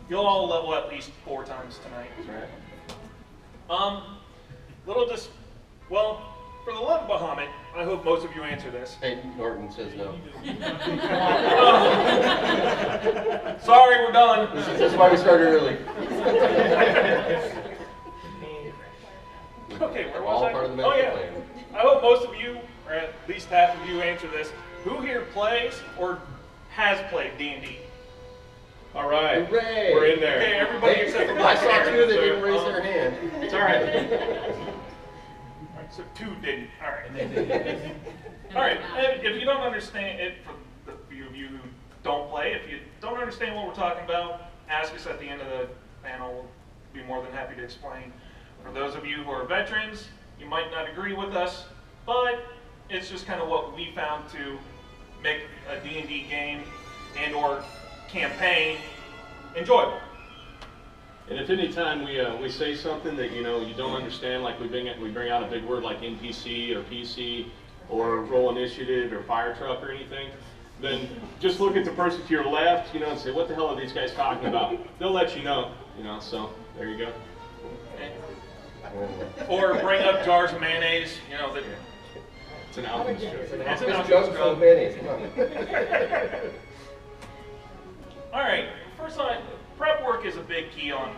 You'll all level at least 4 times tonight. Right. Little just, well, for the love of Bahamut, I hope most of you answer this. Hey, Norton says no. Sorry, we're done. This is why we started early. Okay, where was All I? part of the Oh master yeah. plan. I hope most of you, or at least half of you, answer this. Who here plays or has played D&D? All right. Hooray! We're in there. Okay, everybody except for I Black saw Aaron. two that didn't raise their hand. It's all right. Alright, so 2 didn't. All right. All right. And if you don't understand it, for the few of you who don't play, if you don't understand what we're talking about, ask us at the end of the panel. We'll be more than happy to explain. For those of you who are veterans, you might not agree with us, but it's just kind of what we found to make a D&D game and or campaign enjoyable. And if any time we say something that you don't understand, like we bring out a big word like NPC or PC or roll initiative or fire truck or anything, then just look at the person to your left, and say, what the hell are these guys talking about? They'll let you know, so there you go. Or bring up jars of mayonnaise, that It's an Alvin's joke. it's an This Alvin's jug's joke. full of mayonnaise. Come on. All right, first on, prep work is a big key on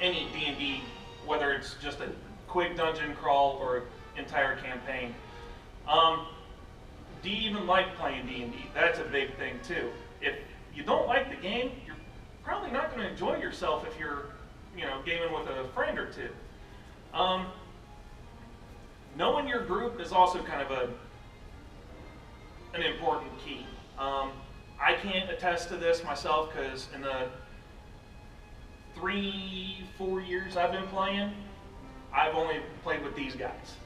any D&D, whether it's just a quick dungeon crawl or an entire campaign. Do you even like playing D&D? That's a big thing too. If you don't like the game, you're probably not going to enjoy yourself if you're, gaming with a friend or two. Knowing your group is also kind of an important key. I can't attest to this myself because in the 3-4 years I've been playing, I've only played with these guys.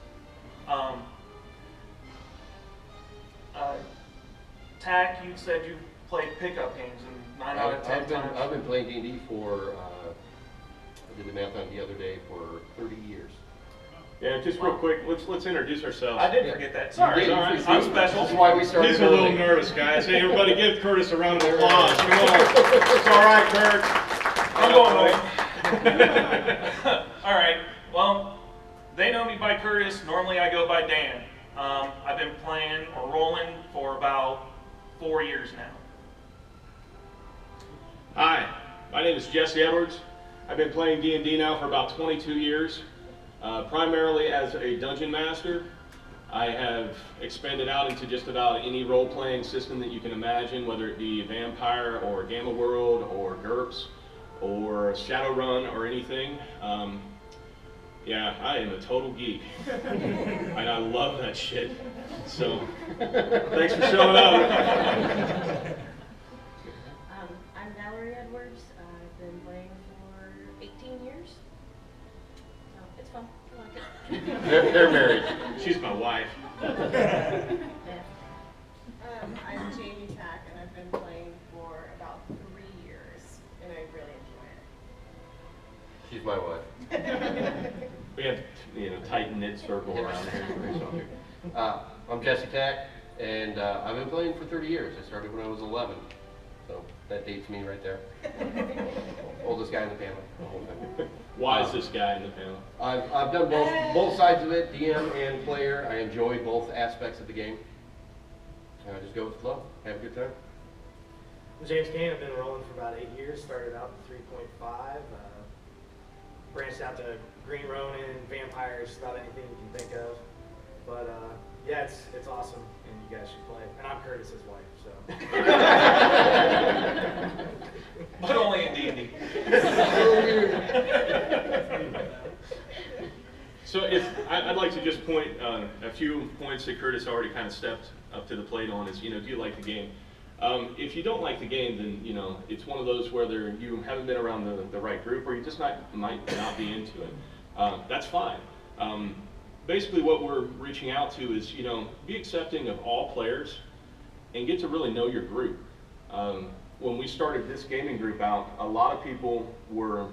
Tack, you said you played pickup games, and 9 out of 10 times. I've been playing D&D for, I did the math on the other day, for 30 years. Yeah, just real quick, let's introduce ourselves. I did forget that. Sorry, You did. All right. I'm special. This is why we started He's a little early. nervous, guys. Hey, everybody, give Curtis a round of applause. Come on. It's all right, Kurt. I'm going home. All right. Well, they know me by Curtis. Normally, I go by Dan. I've been playing or rolling for about 4 years now. Hi, my name is Jesse Edwards. I've been playing D&D now for about 22 years, primarily as a dungeon master. I have expanded out into just about any role-playing system that you can imagine, whether it be Vampire or Gamma World or GURPS or Shadowrun or anything. Yeah, I am a total geek, and I love that shit. So, thanks for showing up. I'm Valerie Edwards. I've been playing for 18 years. So it's fun. I like it. They're married. She's my wife. Yeah. I'm Jamie Tack, and I've been playing for about 3 years, and I really enjoy it. She's my wife. We have, tight knit circle around here. I'm Jesse Tack, and I've been playing for 30 years. I started when I was 11, so that dates me right there. Oldest guy in the panel. Why is this guy in the panel? I've done both sides of it, DM and player. I enjoy both aspects of the game. And I just go with the flow, have a good time. I'm James Kane. I've been rolling for about 8 years. Started out at 3.5, branched out to Green Ronin, vampires, about anything you can think of. But yeah, it's awesome, and you guys should play. And I'm Curtis's wife, so. But only in D&D. So I'd like to just point a few points that Curtis already kind of stepped up to the plate on is, do you like the game? If you don't like the game, then, it's one of those whether you haven't been around the right group or you just might not be into it. That's fine. Basically what we're reaching out to is, be accepting of all players and get to really know your group. When we started this gaming group out, a lot of people were,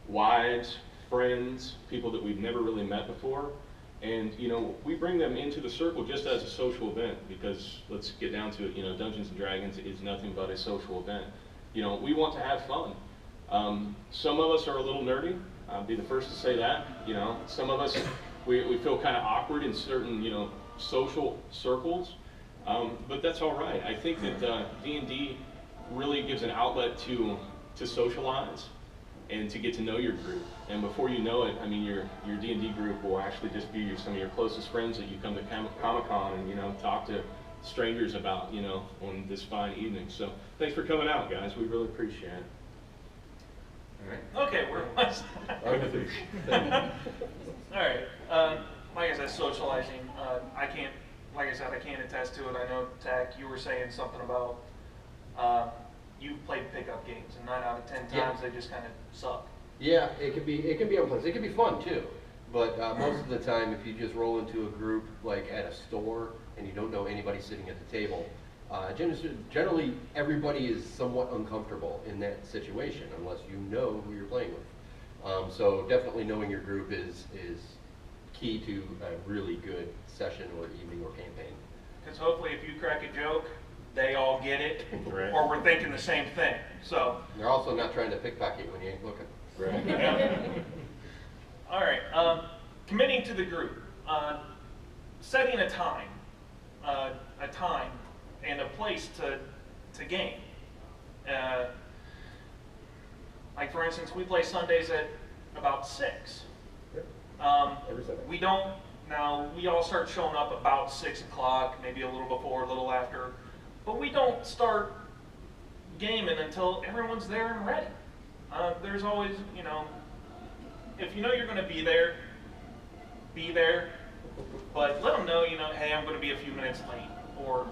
wives, friends, people that we've never really met before. And, we bring them into the circle just as a social event because let's get down to it, Dungeons & Dragons is nothing but a social event. You know, we want to have fun. Some of us are a little nerdy. I'll be the first to say that. You know, some of us, we feel kind of awkward in certain, you know, social circles. But that's all right. I think that D&D really gives an outlet to socialize and to get to know your group. And before you know it, I mean, your D&D group will actually just be some of your closest friends that you come to Comic-Con and, you know, talk to strangers about, you know, on this fine evening. So thanks for coming out, guys. We really appreciate it. Okay, we're almost all right. Like I said, socializing. I can't, like I said, I can't attest to it. I know, Tack, you were saying something about you've played pickup games, and 9 out of 10 times they just kind of suck. Yeah, it can be unpleasant. It can be fun too, but most of the time, if you just roll into a group like at a store and you don't know anybody sitting at the table, generally everybody is somewhat uncomfortable in that situation unless you know who you're playing with. So definitely knowing your group is key to a really good session or evening or campaign. Because hopefully, if you crack a joke, they all get it, Right. or we're thinking the same thing. So. They're also not trying to pickpocket you when you ain't looking. Right. Yeah. All right. Committing to the group, setting a time and a place to game. Like for instance, we play Sundays at about 6. Every Sunday. We don't now. We all start showing up about 6 o'clock, maybe a little before, a little after, but we don't start gaming until everyone's there and ready. There's always, you know, if you know you're going to be there, but let them know, you know, hey, I'm going to be a few minutes late, or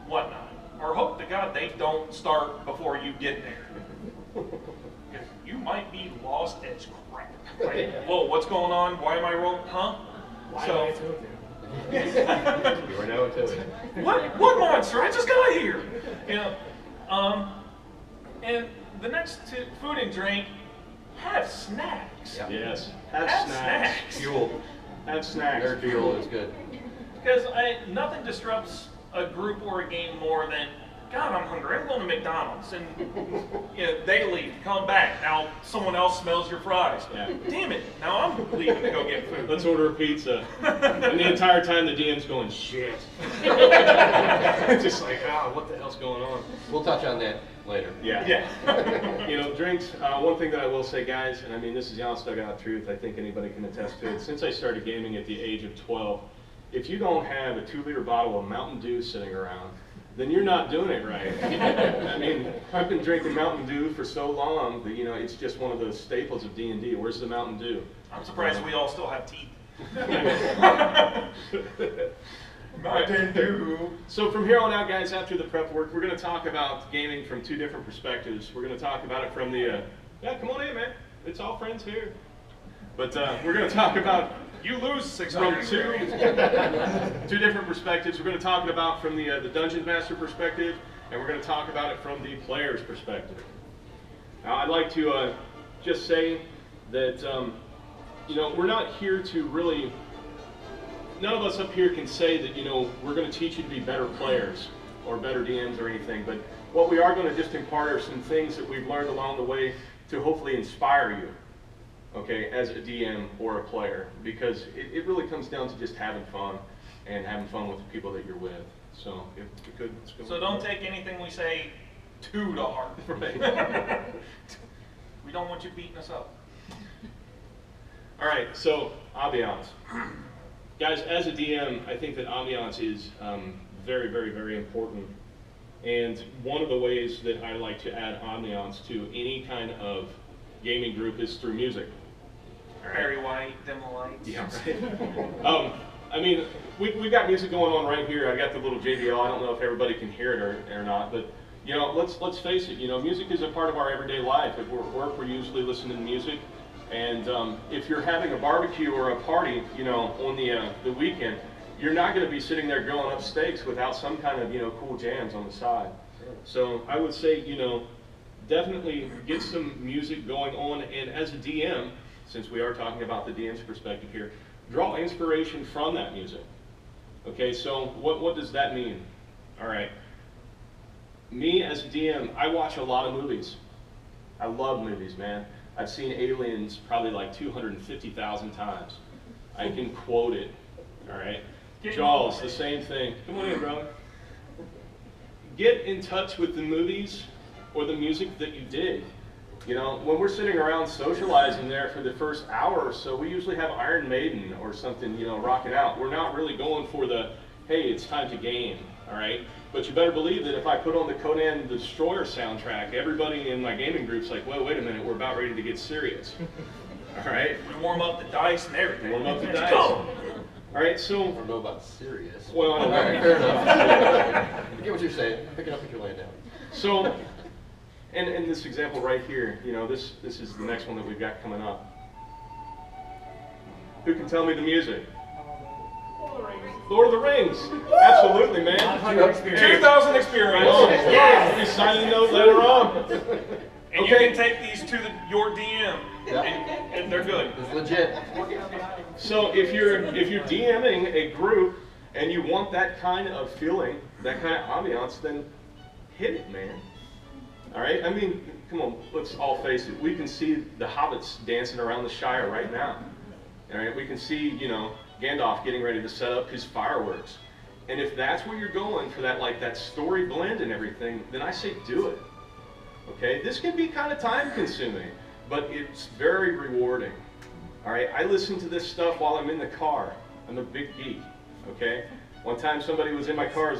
whatnot. Or hope to God they don't start before you get there. Because you might be lost as crap. Like, whoa, what's going on? Why am I rolling? Huh? Why So- am I tilted? You are now until What monster? I just got here. You know, and the next to food and drink, have snacks. Yeah. Yes. Have Have snacks. snacks. Fuel. Have snacks. Nerd fuel is good. Because nothing disrupts a group or a game more than, God, I'm hungry. I'm going to McDonald's. And you know, they leave, come back. Now someone else smells your fries. Yeah. Damn it. Now I'm leaving to go get food. Let's order a pizza. And the entire time the DM's going, shit. Just like, what the hell's going on? We'll touch on that later. Yeah. Yeah. You know, drinks, one thing that I will say, guys, and I mean, this is the honest dug-out truth, I think anybody can attest to it. Since I started gaming at the age of 12, if you don't have a 2-liter bottle of Mountain Dew sitting around, then you're not doing it right. I mean, I've been drinking Mountain Dew for so long that, you know, it's just one of those staples of D&D. Where's the Mountain Dew? I'm surprised we all still have teeth. Mountain Dew. So from here on out, guys, after the prep work, we're going to talk about gaming from 2 different perspectives. We're going to talk about it from the, yeah, come on in, man. It's all friends here. But we're going to talk about You lose from 600 two, 2 different perspectives. We're going to talk about from the Dungeon Master perspective, and we're going to talk about it from the player's perspective. Now, I'd like to just say that, you know, we're not here to really, none of us up here can say that, you know, we're going to teach you to be better players or better DMs or anything, but what we are going to just impart are some things that we've learned along the way to hopefully inspire you, okay, as a DM or a player, because it really comes down to just having fun and having fun with the people that you're with. So if we could, let's go. So don't take anything we say too to heart. Right. We don't want you beating us up. All right, so ambiance. Guys, as a DM, I think that ambiance is very, very, very important. And one of the ways that I like to add ambiance to any kind of gaming group is through music. All right. Barry White, dim the lights. Yeah, right. I mean, we've got music going on right here. I got the little JBL. I don't know if everybody can hear it or not, but you know, let's face it. You know, music is a part of our everyday life. If we're at work, we're usually listening to music. And if you're having a barbecue or a party, you know, on the weekend, you're not going to be sitting there grilling up steaks without some kind of, you know, cool jams on the side. So I would say, you know, definitely get some music going on. And as a DM, since we are talking about the DM's perspective here, draw inspiration from that music. Okay, so what does that mean? All right. Me as a DM, I watch a lot of movies. I love movies, man. I've seen Aliens probably like 250,000 times. I can quote it, all right? Jaws, the same thing. Come on in, brother. Get in touch with the movies or the music that you dig. You know, when we're sitting around socializing there for the first hour or so, we usually have Iron Maiden or something, you know, rocking out. We're not really going for the, hey, it's time to game, all right? But you better believe that if I put on the Conan the Destroyer soundtrack, everybody in my gaming group's like, well, wait a minute, we're about ready to get serious. All right? We warm up the dice and everything. Warm up the Let's dice. go. All right, so, I don't know about serious. well, All right, fair enough. I get what you're saying. Pick it up what you're laying down. so, and this example right here, you know, this is the next one that we've got coming up. Who can tell me the music? Lord of the Rings. Absolutely, man. 2,000 experience. Oh, yeah. Be signing a note later on. And you can take these to your DM, Yeah. and they're good. It's legit. So if you're DMing a group and you want that kind of feeling, that kind of ambiance, then hit it, man. All right? I mean, come on, let's all face it. We can see the hobbits dancing around the Shire right now. All right? We can see, you know, Gandalf getting ready to set up his fireworks. And if that's where you're going for that, like that story blend and everything, then I say do it. Okay? This can be kind of time consuming, but it's very rewarding. All right? I listen to this stuff while I'm in the car. I'm a big geek. Okay? One time somebody was in my car,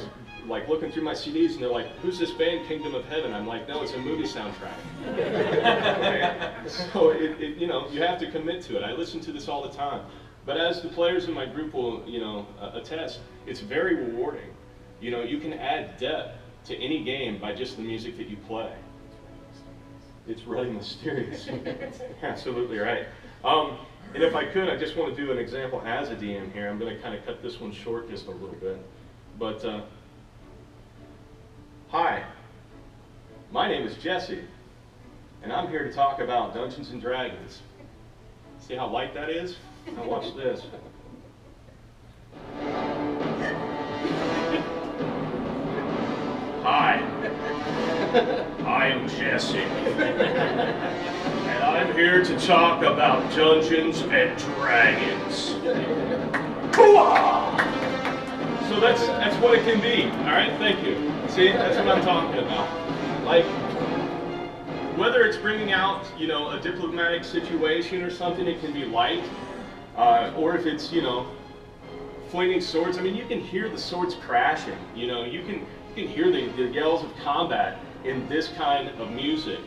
like looking through my CDs, and they're like, "Who's this band, Kingdom of Heaven?" I'm like, "No, it's a movie soundtrack." Okay? So you know, you have to commit to it. I listen to this all the time. But as the players in my group will, you know, attest, it's very rewarding. You know, you can add depth to any game by just the music that you play. It's really mysterious. Absolutely right. And if I could, I just want to do an example as a DM here. I'm going to kind of cut this one short just a little bit. But, hi, my name is Jesse, and I'm here to talk about Dungeons & Dragons. See how light that is? Now watch this. Hi, I am Jesse, and I'm here to talk about Dungeons & Dragons. So that's what it can be. All right, thank you. See, that's what I'm talking about. Like, whether it's bringing out, you know, a diplomatic situation or something, it can be light, or if it's, you know, flinging swords. I mean, you can hear the swords crashing. You know, you can hear the yells of combat in this kind of music.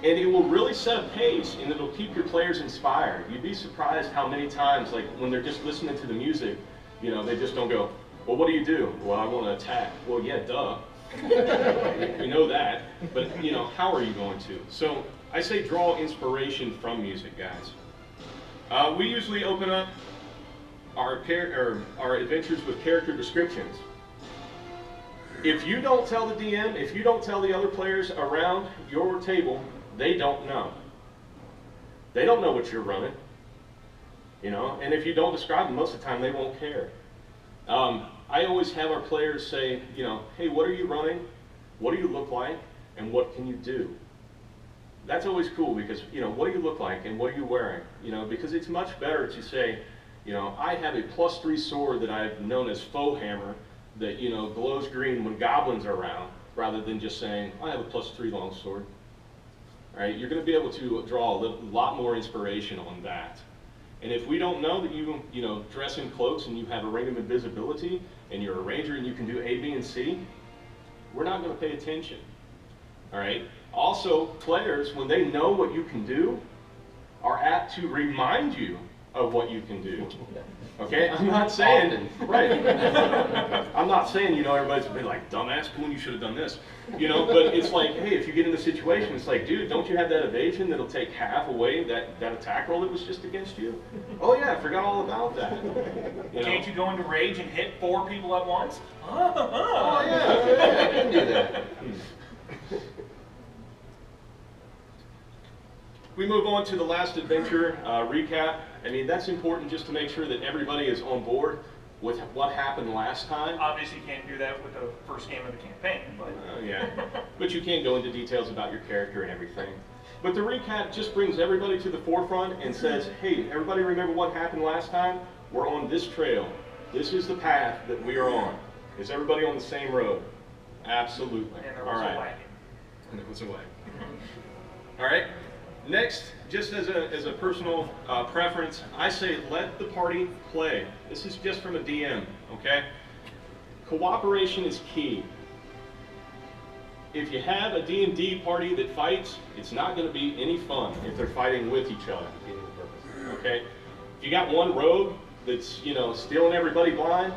And it will really set a pace, and it'll keep your players inspired. You'd be surprised how many times, like, when they're just listening to the music, you know, they just don't go, well, what do you do? Well, I want to attack. Well, yeah, duh. We know that. But, you know, how are you going to? So I say draw inspiration from music, guys. We usually open up our adventures with character descriptions. If you don't tell the DM, if you don't tell the other players around your table, they don't know. They don't know what you're running. You know, and if you don't describe them, most of the time they won't care. I always have our players say, you know, hey, what are you running? What do you look like? And what can you do? That's always cool because, you know, what do you look like and what are you wearing? You know, because it's much better to say, you know, I have a +3 sword that I've known as Foe Hammer that, you know, glows green when goblins are around, rather than just saying, I have a +3 longsword. All right, you're going to be able to draw a lot more inspiration on that. And if we don't know that you know, dress in cloaks and you have a ring of invisibility and you're a ranger and you can do A, B, and C, we're not going to pay attention. All right. Also, players, when they know what you can do, are apt to remind you of what you can do. Okay, I'm not saying, right. I'm not saying, you know, everybody's been like, dumbass, Boone, you should have done this. You know, but it's like, hey, if you get in a situation, it's like, dude, don't you have that evasion that'll take half away that attack roll that was just against you? Oh yeah, I forgot all about that. You know? Can't you go into rage and hit 4 people at once? Oh yeah, I can do that. We move on to the last adventure recap. I mean, that's important just to make sure that everybody is on board. with what happened last time. Obviously, you can't do that with the first game of the campaign, but Yeah, but you can go into details about your character and everything. But the recap just brings everybody to the forefront and says, hey, everybody remember what happened last time? We're on this trail. This is the path that we are on. Is everybody on the same road? Absolutely. and there All was right. a wagon. And it was a wagon. All right. Next, just as a personal preference, I say let the party play. This is just from a DM, okay? Cooperation is key. If you have a D&D party that fights, it's not going to be any fun if they're fighting with each other, okay? If you got one rogue that's, you know, stealing everybody blind,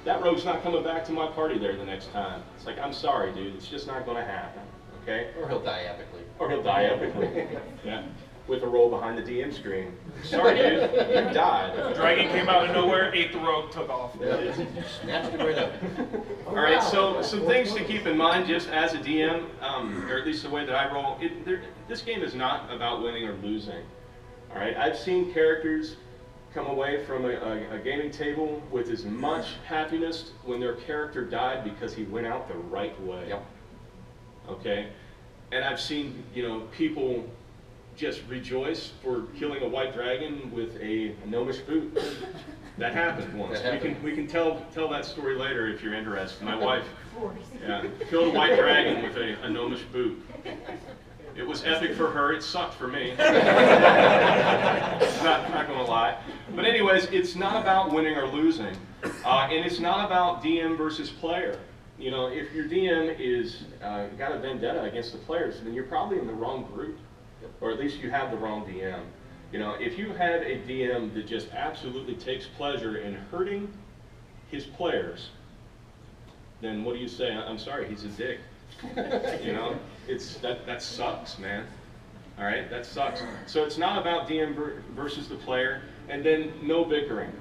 that rogue's not coming back to my party there the next time. It's like, I'm sorry, dude, it's just not going to happen, okay? Or he'll die epically. Or he'll die epically. Yeah. With a roll behind the DM screen. Sorry, dude, you died. Dragon came out of nowhere, ate the rogue, took off. Yeah. Snatched it right up. All right, so some things to keep in mind just as a DM, or at least the way that I roll. This game is not about winning or losing. All right, I've seen characters come away from a gaming table with as much happiness when their character died because he went out the right way. Yep. Okay, and I've seen, you know, people just rejoice for killing a white dragon with a gnomish boot. That happened once. That happened. We can tell that story later if you're interested. My wife, yeah, killed a white dragon with a gnomish boot. It was epic for her. It sucked for me. not gonna lie. But anyways, it's not about winning or losing, and it's not about DM versus player. You know, if your DM is got a vendetta against the players, then you're probably in the wrong group. Or at least you have the wrong DM. You know, if you have a DM that just absolutely takes pleasure in hurting his players, then what do you say? I'm sorry, he's a dick. You know, that sucks, man. All right, that sucks. So it's not about DM versus the player, and then no bickering.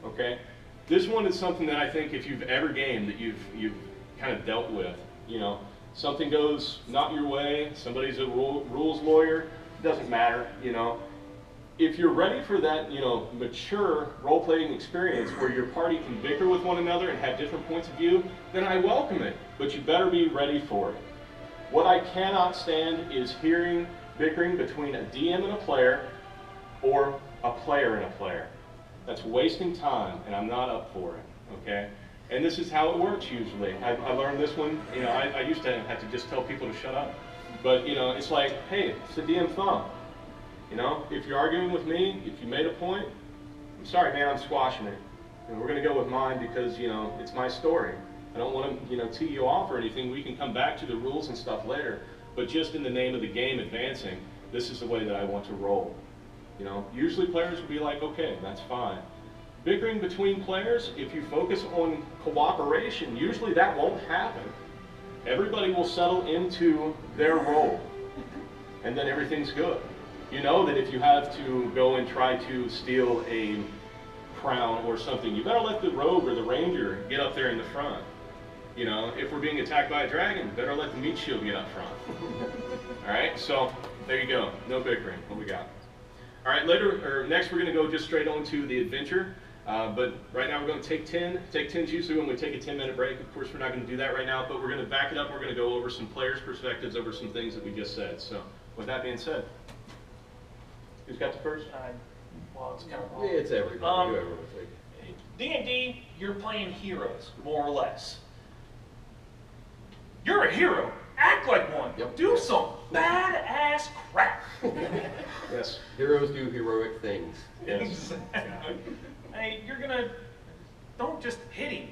Okay, this one is something that I think if you've ever gamed that you've kind of dealt with. You know, something goes not your way, somebody's a rules lawyer, doesn't matter, you know. If you're ready for that, you know, mature role-playing experience where your party can bicker with one another and have different points of view, then I welcome it, but you better be ready for it. What I cannot stand is hearing bickering between a DM and a player or a player and a player. That's wasting time, and I'm not up for it, okay? And this is how it works usually. I learned this one, you know, I used to have to just tell people to shut up. But, you know, it's like, hey, it's a DM thumb. You know, if you're arguing with me, if you made a point, I'm sorry, man, I'm squashing it. And we're going to go with mine because, you know, it's my story. I don't want to, you know, tee you off or anything. We can come back to the rules and stuff later. But just in the name of the game advancing, this is the way that I want to roll. You know, usually players will be like, okay, that's fine. Bickering between players, if you focus on cooperation, usually that won't happen. Everybody will settle into their role, and then everything's good. You know that if you have to go and try to steal a crown or something, you better let the rogue or the ranger get up there in the front. You know, if we're being attacked by a dragon, better let the meat shield get up front. All right, so there you go. No bickering. What we got? All right, next we're going to go just straight on to the adventure. But right now we're going to take 10. Take 10's usually when we take a 10-minute break. Of course, we're not going to do that right now, but we're going to back it up. We're going to go over some players' perspectives over some things that we just said. So with that being said, who's got the first? Well, it's kind of long. It's everybody, whoever would think. D&D, you're playing heroes, more or less. You're a hero. Act like one. Yep. Do some badass crap. Yes. Heroes do heroic things. Yes. Hey, don't just hit him.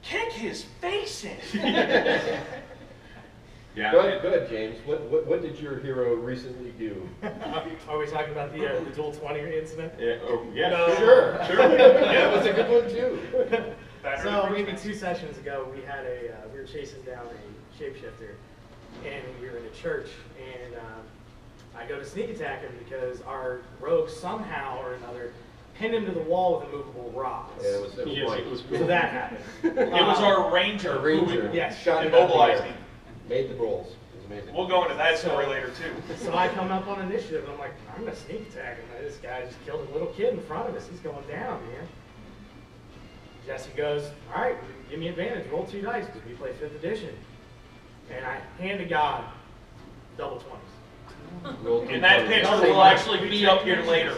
Kick his face in. Yeah. Go ahead, James. What did your hero recently do? Are we talking about the dual 20 incident? Yeah. Oh, yeah. No. Sure. Sure. That was a good one too. So maybe 2 sessions ago, we had we were chasing down a shapeshifter, and we were in a church, and I go to sneak attack him because our rogue somehow or another pinned him to the wall with immovable rocks. Yeah, it was Yes, like, it was So that happened. It was our ranger. a ranger. Yes. Shot him Immobilized out the air. him. Made the rolls. It was amazing. We'll go into that story later too. So I come up on initiative, and I'm like, I'm gonna sneak attack him. This guy just killed a little kid in front of us. He's going down, man. Jesse goes, all right, give me advantage, roll 2 dice, because we play 5th edition. And I, hand to God, double 20s. Roll two And that dice. picture will actually be up here later.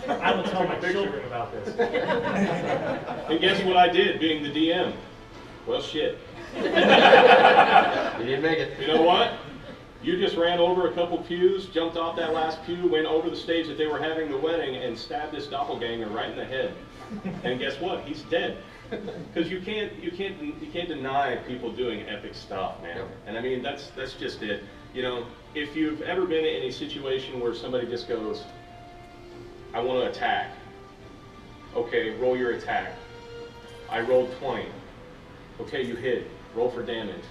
I will tell my children about this. And guess what I did, being the DM? Well, shit. You didn't make it. You know what? You just ran over a couple pews, jumped off that last pew, went over the stage that they were having the wedding, and stabbed this doppelganger right in the head. And guess what? He's dead. Because you can't deny people doing epic stuff, man. Yep. And I mean, that's just it. You know, if you've ever been in a situation where somebody just goes, I want to attack. Okay, roll your attack. I rolled 20. Okay, you hit. Roll for damage.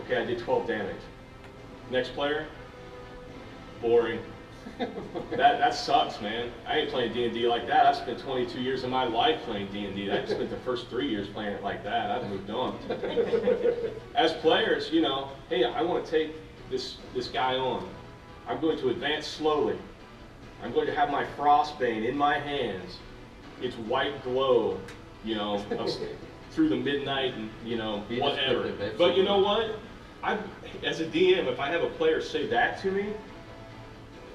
Okay, I did 12 damage. Next player? Boring. That sucks, man. I ain't playing D&D like that. I've spent 22 years of my life playing D&D. I spent the first 3 years playing it like that. I've moved on. As players, you know, hey, I want to take this guy on. I'm going to advance slowly. I'm going to have my frostbane in my hands. It's white glow, you know, through the midnight and, you know, Be whatever. descriptive, But you know absolutely. what? As a DM, if I have a player say that to me,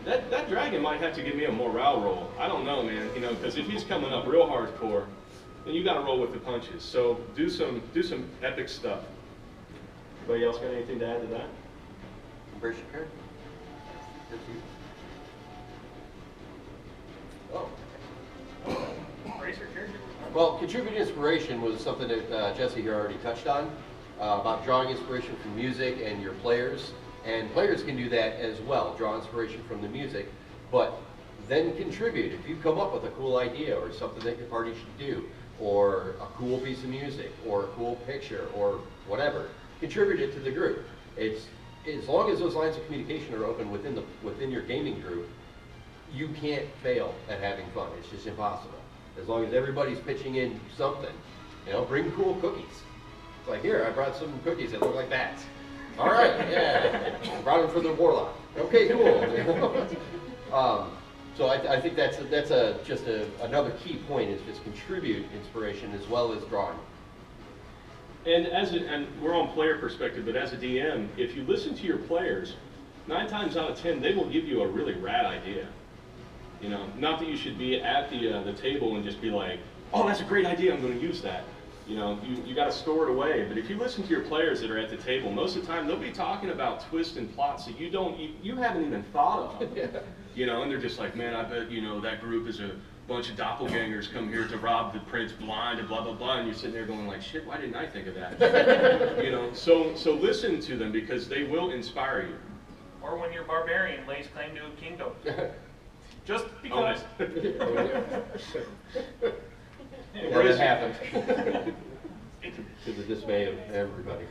that dragon might have to give me a morale roll. I don't know, man. You know, because if he's coming up real hardcore, then you got to roll with the punches. So do some epic stuff. Anybody else got anything to add to that? Embrace your character. That's you. Oh. Racer character. Well, contributing inspiration was something that Jesse here already touched on, about drawing inspiration from music and your players. And players can do that as well, draw inspiration from the music, but then contribute. If you come up with a cool idea or something that your party should do, or a cool piece of music, or a cool picture, or whatever, contribute it to the group. It's, as long as those lines of communication are open within your gaming group, you can't fail at having fun. It's just impossible. As long as everybody's pitching in something, you know, bring cool cookies. It's like, here, I brought some cookies that look like bats. All right, yeah, brought them for the warlock. Okay, cool. So I think that's just another key point is just contribute inspiration as well as drawing. And and we're on player perspective, but as a DM, if you listen to your players, 9 times out of 10, they will give you a really rad idea. You know, not that you should be at the table and just be like, oh, that's a great idea, I'm going to use that. You know, you got to store it away. But if you listen to your players that are at the table, most of the time they'll be talking about twists and plots that you haven't even thought of. Yeah. You know, and they're just like, man, I bet, you know, that group is a bunch of doppelgangers come here to rob the prince blind and blah, blah, blah. And you're sitting there going like, shit, why didn't I think of that? You know, so listen to them because they will inspire you. Or when your barbarian lays claim to a kingdom. Just because. Yeah, that happened. To the dismay of everybody.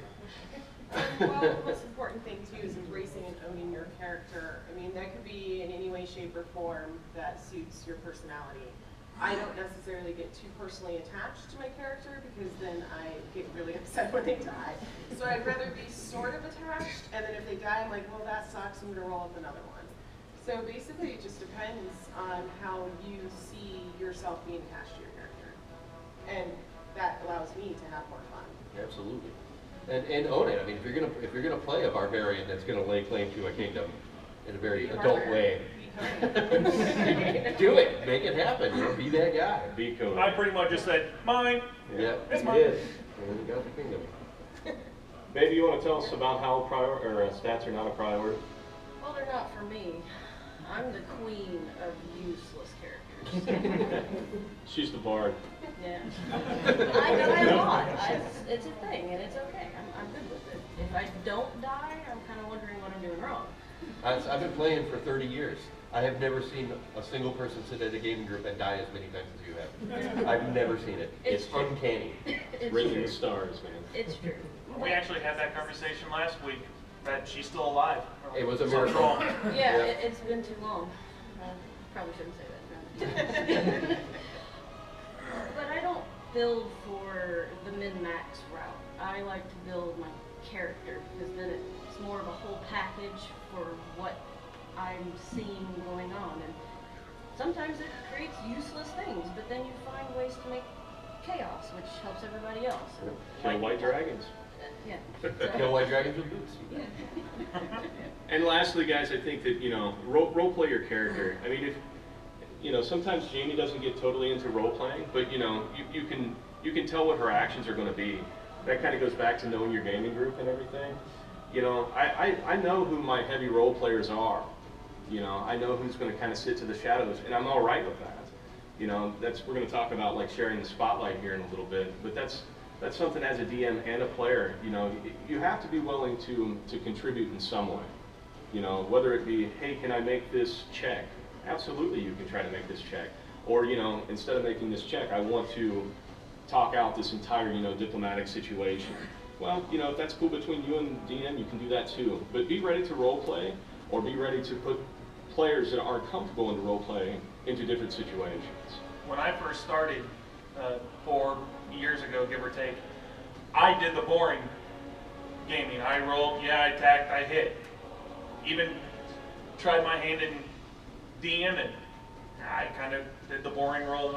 Well, the most important thing too is embracing and owning your character. I mean, that could be in any way, shape, or form that suits your personality. I don't necessarily get too personally attached to my character because then I get really upset when they die. So I'd rather be sort of attached, and then if they die, I'm like, well, that sucks, I'm gonna roll up another one. So basically, it just depends on how you see yourself being attached to your character. And that allows me to have more fun. Absolutely. And own it. I mean, if you're gonna play a barbarian that's gonna lay claim to a kingdom in a very adult way, do it. Make it happen. You know, be that guy. Be cool. I pretty much just said, mine. Yeah, It's you mine. did. And you got the kingdom. Maybe you want to tell us about how stats are not a priority? Well, they're not for me. I'm the queen of useless characters. She's the bard. Yeah. I die a lot. It's a thing, and it's okay. I'm good with it. If I don't die, I'm kind of wondering what I'm doing wrong. I've been playing for 30 years. I have never seen a single person sit at a gaming group and die as many times as you have. I've never seen it. It's It's true. uncanny. It's Written in true. the stars, man. It's true. We actually had that conversation last week, that she's still alive. It was a Something's miracle. wrong. Yeah, Yeah. it's been too long. Probably shouldn't say that. But I don't build for the min-max route. I like to build my character because then it's more of a whole package for what I'm seeing going on. And sometimes it creates useless things, but then you find ways to make chaos, which helps everybody else. And Kill white dragons. yeah. Kill white dragons with boots. And lastly, guys, I think that, you know, role play your character. I mean, if, you know, sometimes Jamie doesn't get totally into role playing, but, you know, you can tell what her actions are going to be. That kind of goes back to knowing your gaming group and everything. You know, I know who my heavy role players are. You know, I know who's going to kind of sit to the shadows, and I'm all right with that. You know, we're going to talk about like sharing the spotlight here in a little bit, but that's something as a DM and a player, you know, you have to be willing to contribute in some way. You know, whether it be, hey, can I make this check? Absolutely, you can try to make this check. Or, you know, instead of making this check, I want to talk out this entire, you know, diplomatic situation. Well, you know, if that's cool between you and DM, you can do that too. But be ready to role play, or be ready to put players that aren't comfortable in role playing into different situations. When I first started 4 years ago, give or take, I did the boring gaming. I rolled, yeah, I attacked, I hit. Even tried my hand in DMing. I kind of did the boring roll.